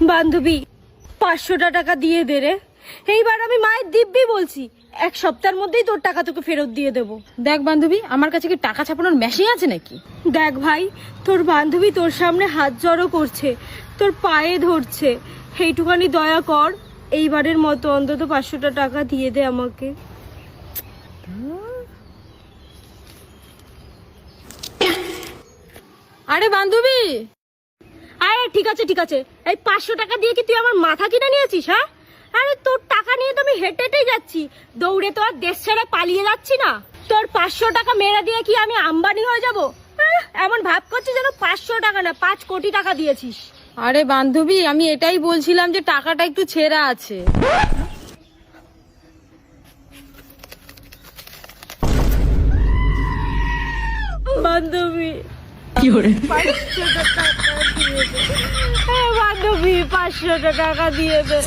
বান্ধবী 500টা টাকা দিয়ে দে রে। এইবার আমি মায়ের দিব্যি বলছি, 1 সপ্তাহের মধ্যেই তোর টাকা তোকে ফেরত দিয়ে দেবো। দেখ বান্ধবী, আমার কাছে কি টাকা ছাপানোর মেশিন আছে নাকি? দেখ ভাই, তোর বান্ধবী তোর সামনে হাত জড়ো করছে, তোর পায়ে ধরছে, এইটুখানি দয়া কর। এইবারের মতো অন্তত 500টা টাকা দিয়ে দে আমাকে। আরে বান্ধবী, আরে ঠিক আছে ঠিক আছে, এই 500 টাকা দিয়ে কি তুই আমার মাথা কিনে নিয়েছিস? হ্যাঁ, আরে তোর টাকা নিয়ে তো আমি হেঁটে হেঁটেই যাচ্ছি, দৌড়ে তো আর দেশ ছেড়ে পালিয়ে যাচ্ছি না। তোর 500 টাকা মেরে দিয়ে কি আমি আম্বানি হয়ে যাব? এমন ভাব করছিস যেন 500 টাকা না 5 কোটি টাকা দিয়েছিস। আরে বান্ধবী, আমি এটাই বলছিলাম যে টাকাটা একটু ছেঁড়া আছে। বান্ধবী কি করে? 500 টাকা দিয়ে দে। বান্ধবী 500 টাকা দিয়ে দে।